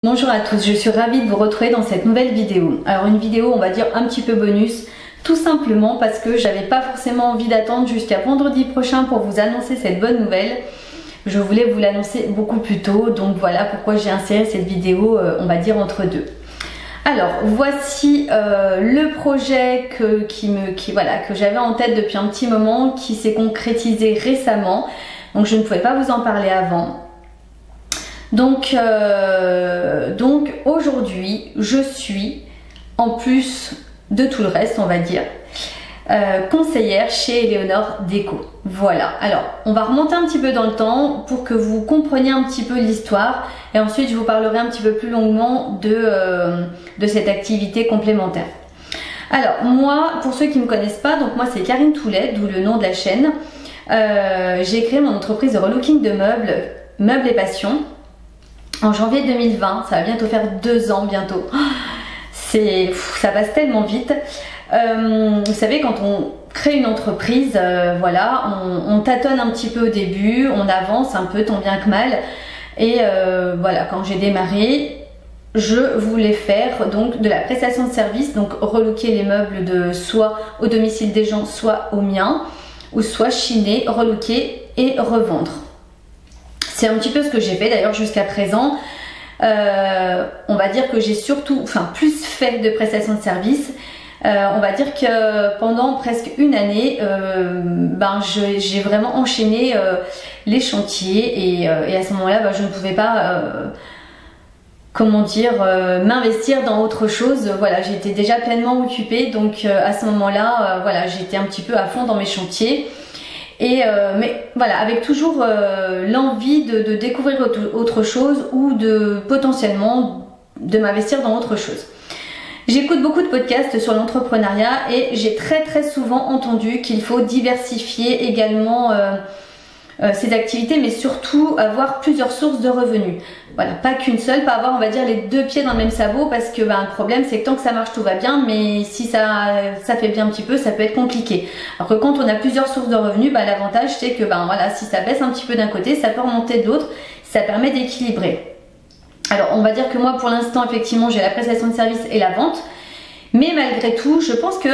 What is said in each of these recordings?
Bonjour à tous, je suis ravie de vous retrouver dans cette nouvelle vidéo. Alors une vidéo on va dire un petit peu bonus, tout simplement parce que j'avais pas forcément envie d'attendre jusqu'à vendredi prochain pour vous annoncer cette bonne nouvelle. Je voulais vous l'annoncer beaucoup plus tôt, donc voilà pourquoi j'ai inséré cette vidéo on va dire entre deux. Alors voici le projet que j'avais en tête depuis un petit moment, qui s'est concrétisé récemment, donc je ne pouvais pas vous en parler avant. Donc aujourd'hui je suis, en plus de tout le reste on va dire, conseillère chez Eleonore Déco. Voilà, alors on va remonter un petit peu dans le temps pour que vous compreniez un petit peu l'histoire et ensuite je vous parlerai un petit peu plus longuement de cette activité complémentaire. Alors moi, pour ceux qui ne me connaissent pas, donc moi c'est Karine Toulet, d'où le nom de la chaîne. J'ai créé mon entreprise de relooking de meubles et passion en janvier 2020, ça va bientôt faire 2 ans bientôt. Ça passe tellement vite. Vous savez, quand on crée une entreprise, voilà, on tâtonne un petit peu au début, on avance un peu tant bien que mal. Et voilà, quand j'ai démarré, je voulais faire donc de la prestation de service, donc relooker les meubles de soit au domicile des gens, soit au mien, ou soit chiner, relooker et revendre. C'est un petit peu ce que j'ai fait d'ailleurs jusqu'à présent. On va dire que j'ai surtout, plus fait de prestations de service. On va dire que pendant presque une année, j'ai vraiment enchaîné les chantiers et à ce moment-là, je ne pouvais pas, m'investir dans autre chose. Voilà, j'étais déjà pleinement occupée, donc à ce moment-là, voilà, j'étais un petit peu à fond dans mes chantiers. Mais voilà, avec toujours l'envie de découvrir autre chose ou de potentiellement de m'investir dans autre chose. J'écoute beaucoup de podcasts sur l'entrepreneuriat et j'ai très souvent entendu qu'il faut diversifier également ses activités, mais surtout avoir plusieurs sources de revenus. Voilà, pas qu'une seule, pas avoir on va dire les 2 pieds dans le même sabot, parce que le problème c'est que tant que ça marche tout va bien, mais si ça fait bien un petit peu, ça peut être compliqué. Alors que quand on a plusieurs sources de revenus, l'avantage c'est que voilà, si ça baisse un petit peu d'un côté, ça peut remonter de l'autre, ça permet d'équilibrer. Alors on va dire que moi pour l'instant effectivement j'ai la prestation de service et la vente, mais malgré tout je pense que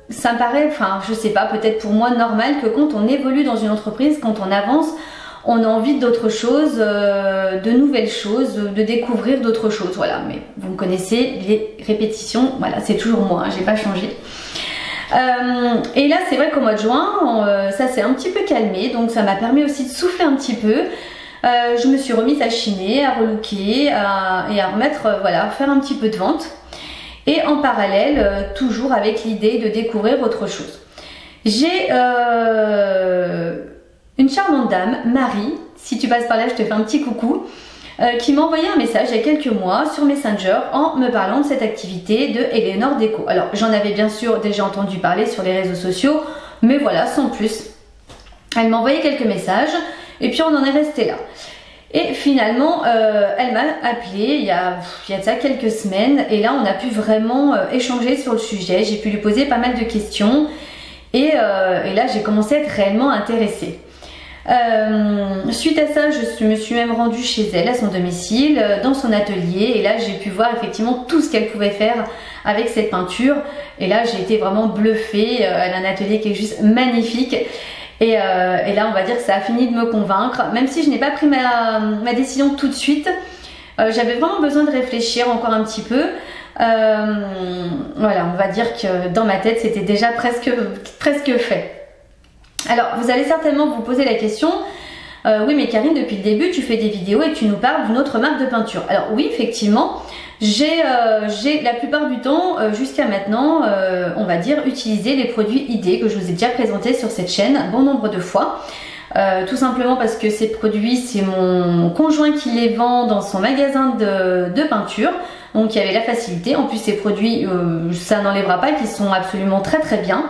ça me paraît, je sais pas, peut-être pour moi normal que quand on évolue dans une entreprise, quand on avance, on a envie d'autres choses, de nouvelles choses, de découvrir d'autres choses. Voilà, mais vous me connaissez, les répétitions, voilà, c'est toujours moi, j'ai pas changé. Et là, c'est vrai qu'au mois de juin, ça s'est un petit peu calmé, donc ça m'a permis aussi de souffler un petit peu. Je me suis remise à chiner, à relooker et à remettre, voilà, faire un petit peu de vente. Et en parallèle, toujours avec l'idée de découvrir autre chose. J'ai une charmante dame, Marie, si tu passes par là je te fais un petit coucou, qui m'a envoyé un message il y a quelques mois sur Messenger en me parlant de cette activité de Eleonore Déco. Alors j'en avais bien sûr déjà entendu parler sur les réseaux sociaux, mais voilà, sans plus. Elle m'a envoyé quelques messages et puis on en est resté là. Et finalement, elle m'a appelé il y a de ça quelques semaines et là on a pu vraiment échanger sur le sujet. J'ai pu lui poser pas mal de questions et là j'ai commencé à être réellement intéressée. Suite à ça, je me suis même rendue chez elle, à son domicile, dans son atelier, et là j'ai pu voir effectivement tout ce qu'elle pouvait faire avec cette peinture. Et là j'ai été vraiment bluffée. Elle a un atelier qui est juste magnifique. Et là on va dire que ça a fini de me convaincre, même si je n'ai pas pris ma décision tout de suite. J'avais vraiment besoin de réfléchir encore un petit peu. Voilà, on va dire que dans ma tête c'était déjà presque fait. Alors vous allez certainement vous poser la question, oui mais Karine, depuis le début tu fais des vidéos et tu nous parles d'une autre marque de peinture. Alors oui, effectivement, j'ai la plupart du temps jusqu'à maintenant, on va dire, utilisé les produits ID que je vous ai déjà présentés sur cette chaîne un bon nombre de fois. Tout simplement parce que ces produits, c'est mon conjoint qui les vend dans son magasin de peinture, donc il y avait la facilité. En plus ces produits, ça n'enlèvera pas, qu'ils sont absolument très bien.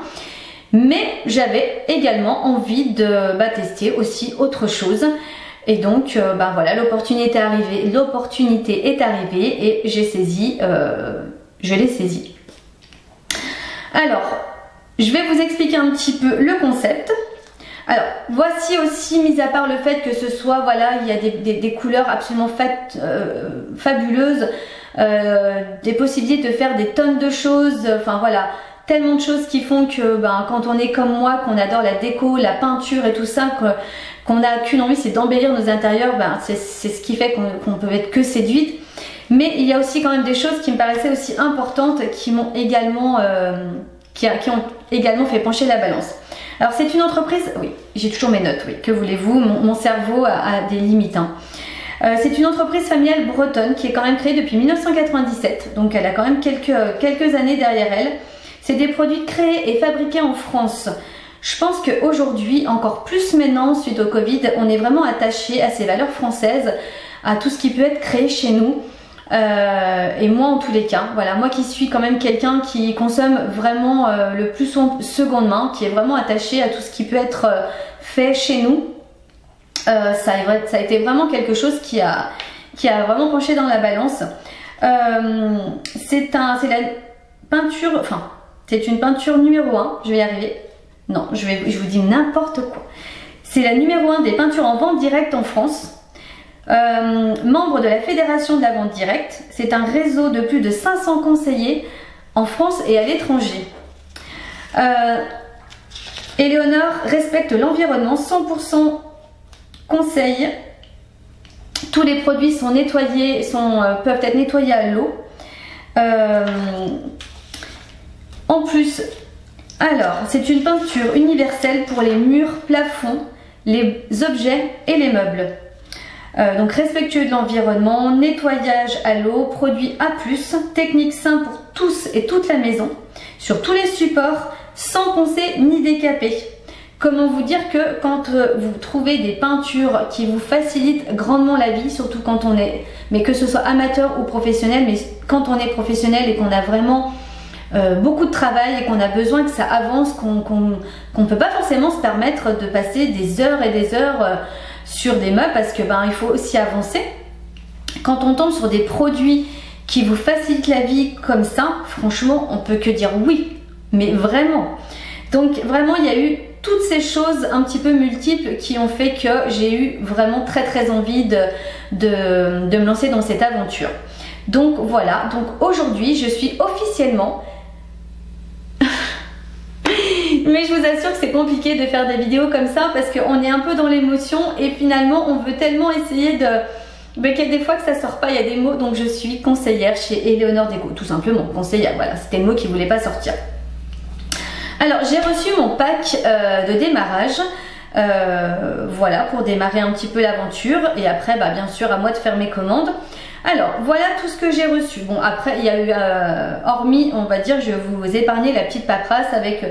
Mais j'avais également envie de tester aussi autre chose. Et donc voilà, l'opportunité est arrivée et j'ai saisi, je l'ai saisie. Alors, je vais vous expliquer un petit peu le concept. Alors voici aussi, mis à part le fait que ce soit, voilà, il y a des couleurs absolument fabuleuses, des possibilités de faire des tonnes de choses, enfin voilà, tellement de choses qui font que quand on est comme moi, qu'on adore la déco, la peinture et tout ça, qu'on n'a qu'une envie, c'est d'embellir nos intérieurs, c'est ce qui fait qu'on peut être que séduite. Mais il y a aussi quand même des choses qui me paraissaient aussi importantes, qui m'ont également, qui ont également fait pencher la balance. Alors c'est une entreprise, oui, j'ai toujours mes notes, oui, que voulez-vous, mon cerveau a des limites. Hein. C'est une entreprise familiale bretonne qui est quand même créée depuis 1997, donc elle a quand même quelques années derrière elle. C'est des produits créés et fabriqués en France. Je pense qu'aujourd'hui, encore plus maintenant, suite au Covid, on est vraiment attaché à ces valeurs françaises, à tout ce qui peut être créé chez nous. Et moi en tous les cas, voilà, moi qui suis quand même quelqu'un qui consomme vraiment le plus souvent seconde main, qui est vraiment attaché à tout ce qui peut être fait chez nous, ça a été vraiment quelque chose qui a vraiment penché dans la balance. C'est la peinture, enfin c'est une peinture numéro 1, je vais y arriver, non je vous dis n'importe quoi, c'est la numéro 1 des peintures en vente directe en France. Membre de la Fédération de la vente directe, c'est un réseau de plus de 500 conseillers en France et à l'étranger. Eleonore respecte l'environnement, 100% conseil. Tous les produits sont nettoyés, peuvent être nettoyés à l'eau. En plus, alors c'est une peinture universelle pour les murs, plafonds, les objets et les meubles. Donc respectueux de l'environnement, nettoyage à l'eau, produit A+, technique simple pour tous et toute la maison, sur tous les supports, sans poncer ni décaper. Comment vous dire que quand vous trouvez des peintures qui vous facilitent grandement la vie, surtout quand on est, mais que ce soit amateur ou professionnel, mais quand on est professionnel et qu'on a vraiment beaucoup de travail et qu'on a besoin que ça avance, qu'on ne peut pas forcément se permettre de passer des heures et des heures sur des meubles parce que il faut aussi avancer. Quand on tombe sur des produits qui vous facilitent la vie comme ça, franchement on peut que dire oui, mais vraiment. Donc vraiment il y a eu toutes ces choses un petit peu multiples qui ont fait que j'ai eu vraiment très envie de me lancer dans cette aventure. Donc voilà, donc aujourd'hui je suis officiellement mais je vous assure que c'est compliqué de faire des vidéos comme ça parce qu'on est un peu dans l'émotion et finalement on veut tellement essayer qu'il y a des fois que ça sort pas, il y a des mots. Donc je suis conseillère chez Eleonore Déco, tout simplement, conseillère, voilà, c'était le mot qui voulait pas sortir. Alors j'ai reçu mon pack de démarrage, voilà, pour démarrer un petit peu l'aventure et après bien sûr à moi de faire mes commandes. Alors voilà tout ce que j'ai reçu. Bon après il y a eu, hormis on va dire, je vais vous épargner la petite paperasse avec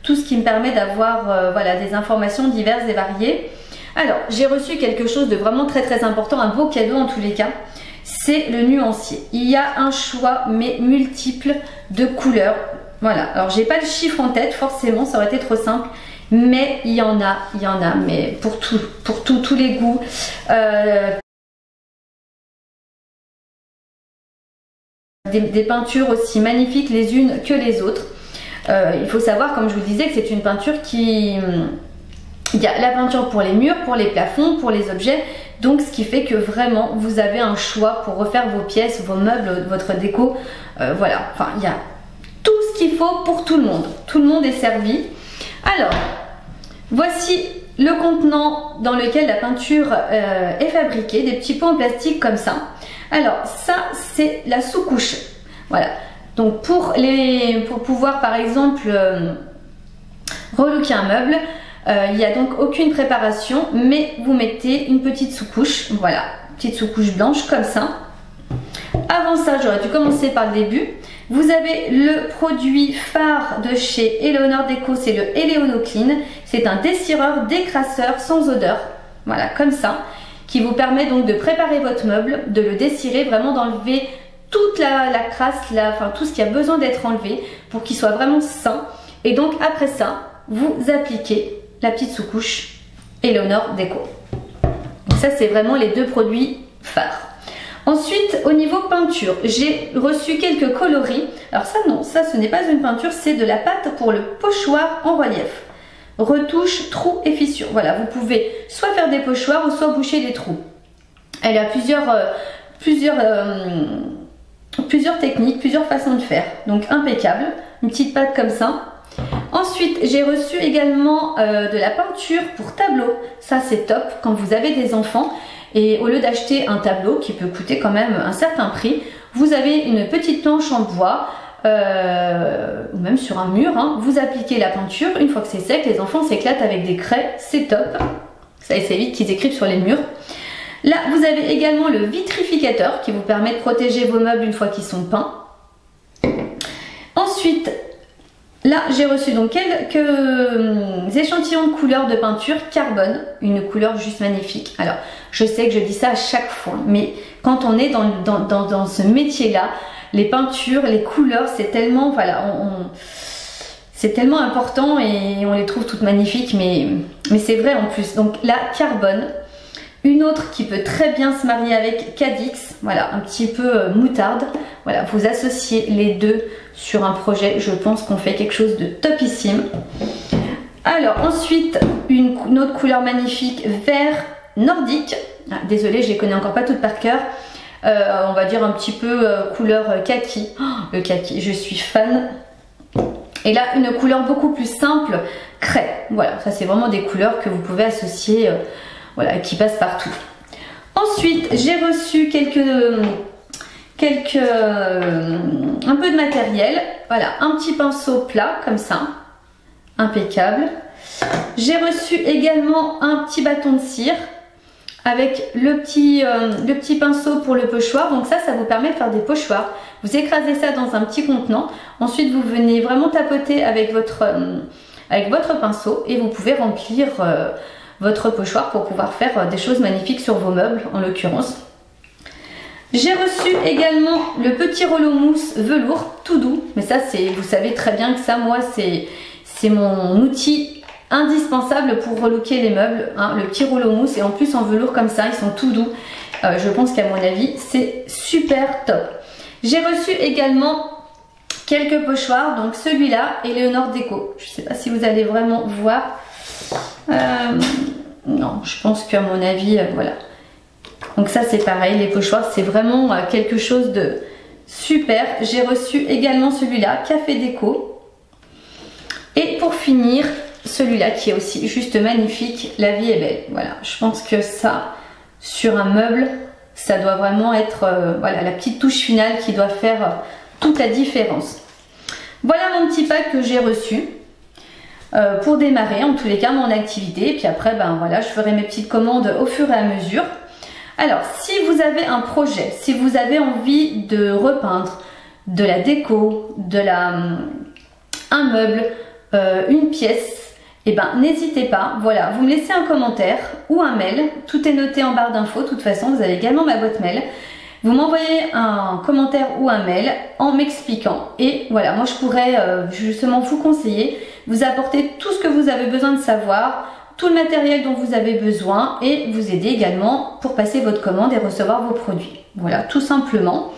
tout ce qui me permet d'avoir voilà, des informations diverses et variées. Alors j'ai reçu quelque chose de vraiment très important, un beau cadeau en tous les cas, c'est le nuancier. Il y a un choix mais multiple de couleurs. Voilà, alors j'ai pas le chiffre en tête forcément, ça aurait été trop simple, mais il y en a, mais pour tous les goûts. Des peintures aussi magnifiques les unes que les autres. Il faut savoir, comme je vous disais, que c'est une peinture qui... Il y a la peinture pour les murs, pour les plafonds, pour les objets. Donc ce qui fait que vraiment vous avez un choix pour refaire vos pièces, vos meubles, votre déco. Voilà, enfin il y a tout ce qu'il faut pour tout le monde. Tout le monde est servi. Alors, voici le contenant dans lequel la peinture est fabriquée. Des petits pots en plastique comme ça. Alors ça c'est la sous-couche. Voilà. Donc pour pouvoir par exemple relooker un meuble, il n'y a donc aucune préparation, mais vous mettez une petite sous-couche, voilà, petite sous-couche blanche comme ça. Avant ça, j'aurais dû commencer par le début. Vous avez le produit phare de chez Eleonore Déco, c'est le Eleono Clean. C'est un dessireur décrasseur sans odeur, voilà, comme ça, qui vous permet donc de préparer votre meuble, de le dessirer, vraiment d'enlever toute la crasse, enfin tout ce qui a besoin d'être enlevé pour qu'il soit vraiment sain. Et donc après ça, vous appliquez la petite sous-couche Eleonore Déco. Donc ça c'est vraiment les deux produits phares. Ensuite au niveau peinture, j'ai reçu quelques coloris. Alors ça non, ça ce n'est pas une peinture, c'est de la pâte pour le pochoir en relief. retouche, trous et fissures. Voilà, vous pouvez soit faire des pochoirs ou soit boucher des trous. Elle a plusieurs techniques, plusieurs façons de faire. Donc impeccable, une petite pâte comme ça. Ensuite, j'ai reçu également de la peinture pour tableau. Ça, c'est top quand vous avez des enfants. Et au lieu d'acheter un tableau qui peut coûter quand même un certain prix, vous avez une petite planche en bois ou même sur un mur. Hein. Vous appliquez la peinture. Une fois que c'est sec, les enfants s'éclatent avec des craies. C'est top. Ça évite qu'ils écrivent sur les murs. Là, vous avez également le vitrificateur qui vous permet de protéger vos meubles une fois qu'ils sont peints. Ensuite, là, j'ai reçu donc quelques échantillons de couleurs de peinture carbone, une couleur juste magnifique. Alors, je sais que je dis ça à chaque fois, mais quand on est dans ce métier-là, les peintures, les couleurs, c'est tellement, voilà, c'est tellement important et on les trouve toutes magnifiques, mais c'est vrai en plus. Donc là, carbone. Une autre qui peut très bien se marier avec Cadix, voilà, un petit peu moutarde. Voilà, vous associez les deux sur un projet, je pense qu'on fait quelque chose de topissime. Alors ensuite, une autre couleur magnifique, vert nordique. Ah, désolée, je les connais encore pas toutes par cœur. On va dire un petit peu couleur kaki. Oh, le kaki, je suis fan. Et là, une couleur beaucoup plus simple, craie. Voilà, ça c'est vraiment des couleurs que vous pouvez associer... voilà, qui passe partout. Ensuite, j'ai reçu un peu de matériel. Voilà, un petit pinceau plat comme ça, impeccable. J'ai reçu également un petit bâton de cire avec le petit pinceau pour le pochoir. Donc ça vous permet de faire des pochoirs. Vous écrasez ça dans un petit contenant. Ensuite, vous venez vraiment tapoter avec votre pinceau et vous pouvez remplir votre pochoir pour pouvoir faire des choses magnifiques sur vos meubles en l'occurrence. J'ai reçu également le petit rouleau mousse velours tout doux, mais ça c'est, vous savez très bien que ça, moi c'est mon outil indispensable pour relooker les meubles, hein, le petit rouleau mousse, et en plus en velours comme ça, ils sont tout doux. Je pense qu'à mon avis c'est super top. J'ai reçu également quelques pochoirs, donc celui-là et Léonore Déco. Je ne sais pas si vous allez vraiment voir. Non, je pense qu'à mon avis, voilà. Donc ça c'est pareil, les pochoirs c'est vraiment quelque chose de super. J'ai reçu également celui-là, Café Déco. Et pour finir, celui-là qui est aussi juste magnifique, La vie est belle. Voilà, je pense que ça, sur un meuble, ça doit vraiment être voilà, la petite touche finale qui doit faire toute la différence. Voilà mon petit pack que j'ai reçu. Pour démarrer en tous les cas mon activité, et puis après ben voilà, je ferai mes petites commandes au fur et à mesure. Alors si vous avez un projet, si vous avez envie de repeindre de la déco, un meuble, une pièce, et ben n'hésitez pas, voilà, vous me laissez un commentaire ou un mail, tout est noté en barre d'infos. De toute façon vous avez également ma boîte mail. Vous m'envoyez un commentaire ou un mail en m'expliquant, et voilà, moi je pourrais justement vous conseiller, vous apporter tout ce que vous avez besoin de savoir, tout le matériel dont vous avez besoin, et vous aider également pour passer votre commande et recevoir vos produits. Voilà, tout simplement.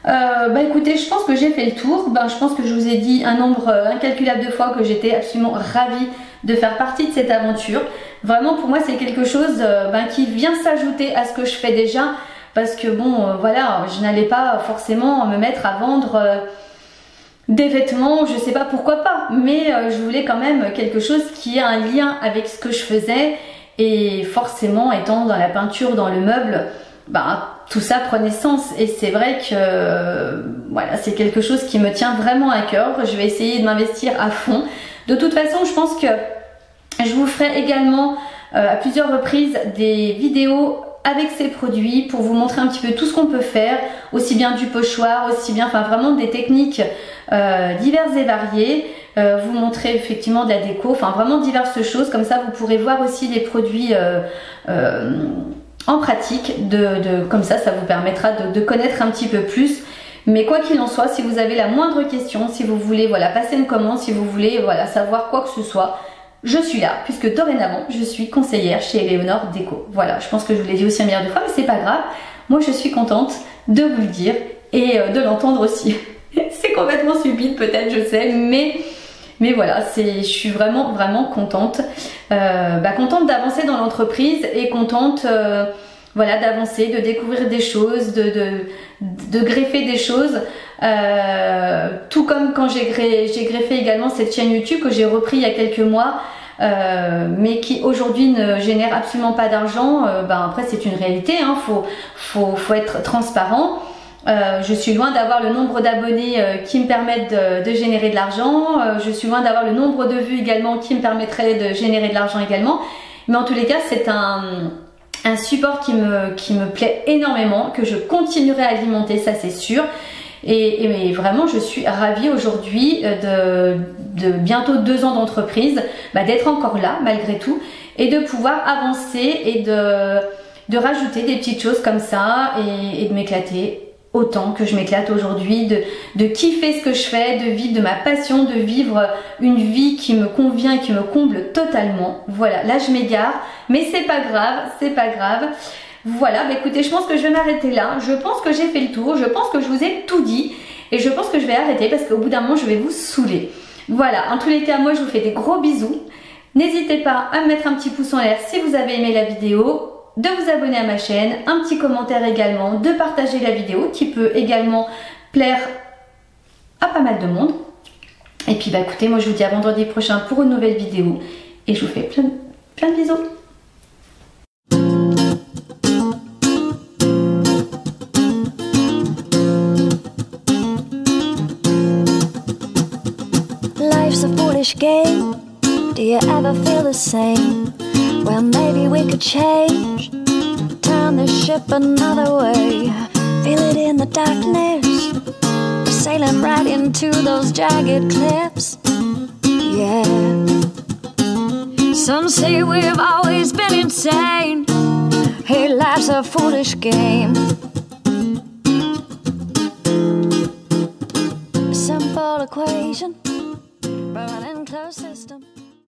Bah écoutez, je pense que j'ai fait le tour. Je pense que je vous ai dit un nombre incalculable de fois que j'étais absolument ravie de faire partie de cette aventure. Vraiment pour moi c'est quelque chose qui vient s'ajouter à ce que je fais déjà. Parce que bon, voilà, je n'allais pas forcément me mettre à vendre des vêtements, je sais pas pourquoi pas, mais je voulais quand même quelque chose qui ait un lien avec ce que je faisais, et forcément étant dans la peinture, dans le meuble, tout ça prenait sens, et c'est vrai que voilà, c'est quelque chose qui me tient vraiment à cœur. Je vais essayer de m'investir à fond. De toute façon, je pense que je vous ferai également à plusieurs reprises des vidéos avec ces produits pour vous montrer un petit peu tout ce qu'on peut faire, aussi bien du pochoir, aussi bien, enfin vraiment des techniques diverses et variées, vous montrer effectivement de la déco, enfin vraiment diverses choses. Comme ça vous pourrez voir aussi les produits en pratique, comme ça vous permettra de connaître un petit peu plus. Mais quoi qu'il en soit, si vous avez la moindre question, si vous voulez voilà, passer une commande, si vous voulez voilà, savoir quoi que ce soit, je suis là, puisque dorénavant je suis conseillère chez Léonore Déco. Voilà, je pense que je vous l'ai dit aussi un milliard de fois, mais c'est pas grave. Moi je suis contente de vous le dire et de l'entendre aussi. C'est complètement stupide peut-être, je sais, mais Mais voilà, je suis vraiment contente. Contente d'avancer dans l'entreprise et contente voilà, d'avancer, de découvrir des choses, de greffer des choses. Tout comme quand j'ai greffé également cette chaîne YouTube que j'ai repris il y a quelques mois. Mais qui aujourd'hui ne génère absolument pas d'argent. Après c'est une réalité, hein, faut être transparent. Je suis loin d'avoir le nombre d'abonnés qui me permettent de générer de l'argent. Je suis loin d'avoir le nombre de vues également qui me permettrait de générer de l'argent également. Mais en tous les cas, c'est un support qui me plaît énormément, que je continuerai à alimenter, ça c'est sûr. Mais vraiment, je suis ravie aujourd'hui de bientôt 2 ans d'entreprise, d'être encore là malgré tout et de pouvoir avancer et de rajouter des petites choses comme ça et de m'éclater autant que je m'éclate aujourd'hui, de kiffer ce que je fais, de vivre de ma passion, de vivre une vie qui me convient et qui me comble totalement. Voilà, là je m'égare, mais c'est pas grave, c'est pas grave. Voilà, écoutez, je pense que je vais m'arrêter là. Je pense que j'ai fait le tour, je pense que je vous ai tout dit et je pense que je vais arrêter parce qu'au bout d'un moment je vais vous saouler. Voilà, en tous les cas, moi je vous fais des gros bisous. N'hésitez pas à me mettre un petit pouce en l'air si vous avez aimé la vidéo, de vous abonner à ma chaîne, un petit commentaire également, de partager la vidéo qui peut également plaire à pas mal de monde. Et puis écoutez, moi je vous dis à vendredi prochain pour une nouvelle vidéo et je vous fais plein de bisous. Life's a foolish game. Do you ever feel the same? Well, maybe we could change, turn the ship another way. Feel it in the darkness. We're sailing right into those jagged cliffs. Yeah. Some say we've always been insane. Hey, life's a foolish game. A simple equation, running closed system.